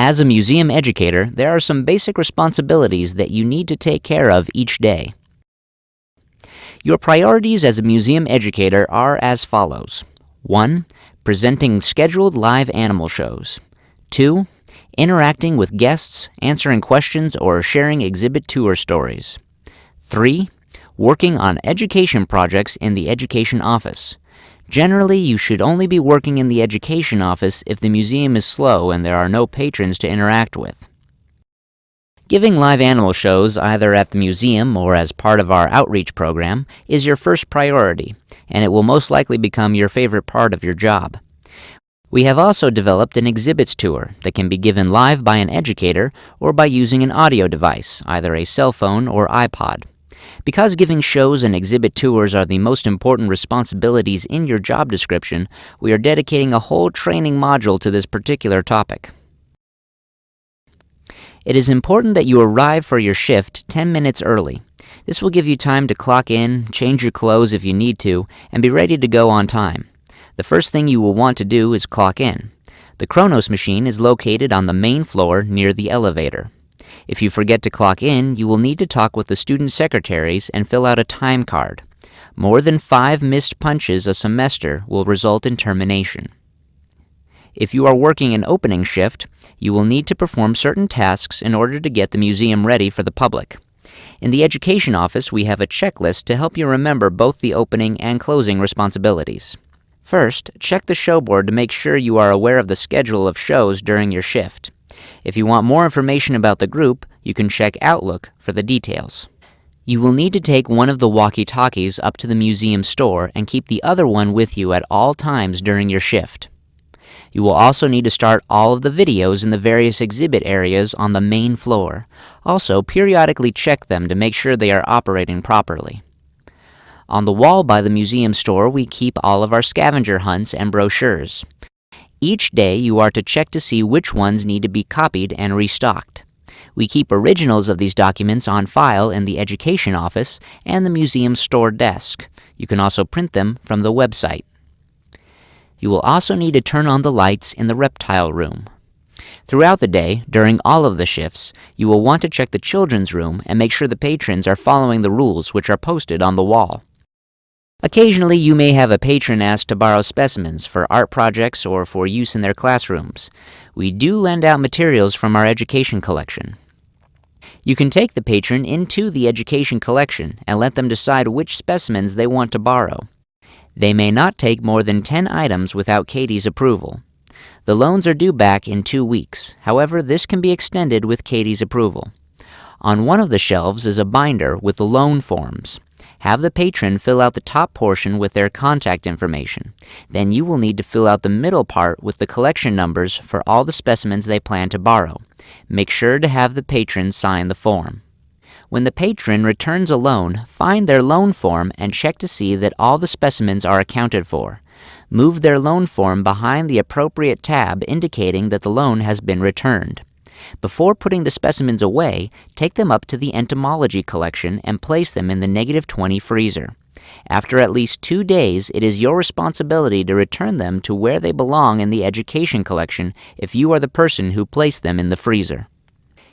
As a museum educator, there are some basic responsibilities that you need to take care of each day. Your priorities as a museum educator are as follows. 1. Presenting scheduled live animal shows. 2. Interacting with guests, answering questions, or sharing exhibit tour stories. 3. Working on education projects in the education office. Generally, you should only be working in the education office if the museum is slow and there are no patrons to interact with. Giving live animal shows, either at the museum or as part of our outreach program, is your first priority, and it will most likely become your favorite part of your job. We have also developed an exhibits tour that can be given live by an educator or by using an audio device, either a cell phone or iPod. Because giving shows and exhibit tours are the most important responsibilities in your job description, we are dedicating a whole training module to this particular topic. It is important that you arrive for your shift 10 minutes early. This will give you time to clock in, change your clothes if you need to, and be ready to go on time. The first thing you will want to do is clock in. The Chronos machine is located on the main floor near the elevator. If you forget to clock in, you will need to talk with the student secretaries and fill out a time card. More than 5 missed punches a semester will result in termination. If you are working an opening shift, you will need to perform certain tasks in order to get the museum ready for the public. In the education office, we have a checklist to help you remember both the opening and closing responsibilities. First, check the show board to make sure you are aware of the schedule of shows during your shift. If you want more information about the group, you can check Outlook for the details. You will need to take one of the walkie-talkies up to the museum store and keep the other one with you at all times during your shift. You will also need to start all of the videos in the various exhibit areas on the main floor. Also, periodically check them to make sure they are operating properly. On the wall by the museum store, we keep all of our scavenger hunts and brochures. Each day, you are to check to see which ones need to be copied and restocked. We keep originals of these documents on file in the education office and the museum store desk. You can also print them from the website. You will also need to turn on the lights in the reptile room. Throughout the day, during all of the shifts, you will want to check the children's room and make sure the patrons are following the rules which are posted on the wall. Occasionally, you may have a patron ask to borrow specimens for art projects or for use in their classrooms. We do lend out materials from our education collection. You can take the patron into the education collection and let them decide which specimens they want to borrow. They may not take more than 10 items without Katie's approval. The loans are due back in 2 weeks. However, this can be extended with Katie's approval. On one of the shelves is a binder with the loan forms. Have the patron fill out the top portion with their contact information. Then you will need to fill out the middle part with the collection numbers for all the specimens they plan to borrow. Make sure to have the patron sign the form. When the patron returns a loan, find their loan form and check to see that all the specimens are accounted for. Move their loan form behind the appropriate tab indicating that the loan has been returned. Before putting the specimens away, take them up to the entomology collection and place them in the -20 freezer. After at least 2 days, it is your responsibility to return them to where they belong in the education collection if you are the person who placed them in the freezer.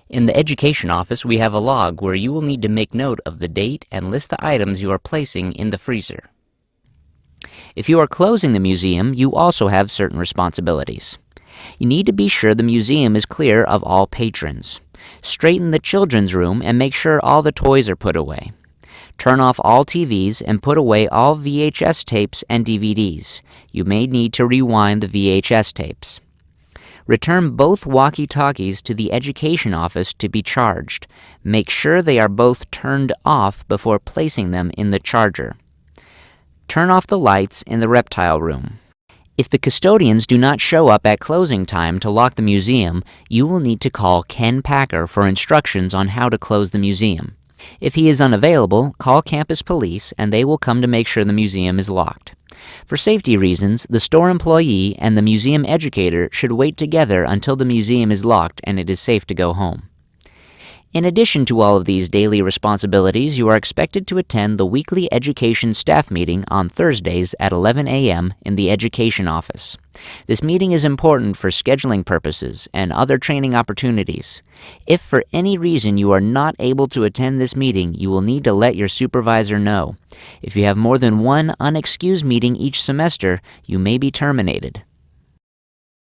In the education office, we have a log where you will need to make note of the date and list the items you are placing in the freezer. If you are closing the museum, you also have certain responsibilities. You need to be sure the museum is clear of all patrons. Straighten the children's room and make sure all the toys are put away. Turn off all TVs and put away all VHS tapes and DVDs. You may need to rewind the VHS tapes. Return both walkie-talkies to the education office to be charged. Make sure they are both turned off before placing them in the charger. Turn off the lights in the reptile room. If the custodians do not show up at closing time to lock the museum, you will need to call Ken Packer for instructions on how to close the museum. If he is unavailable, call campus police and they will come to make sure the museum is locked. For safety reasons, the store employee and the museum educator should wait together until the museum is locked and it is safe to go home. In addition to all of these daily responsibilities, you are expected to attend the weekly education staff meeting on Thursdays at 11 a.m. in the education office. This meeting is important for scheduling purposes and other training opportunities. If for any reason you are not able to attend this meeting, you will need to let your supervisor know. If you have more than one unexcused meeting each semester, you may be terminated.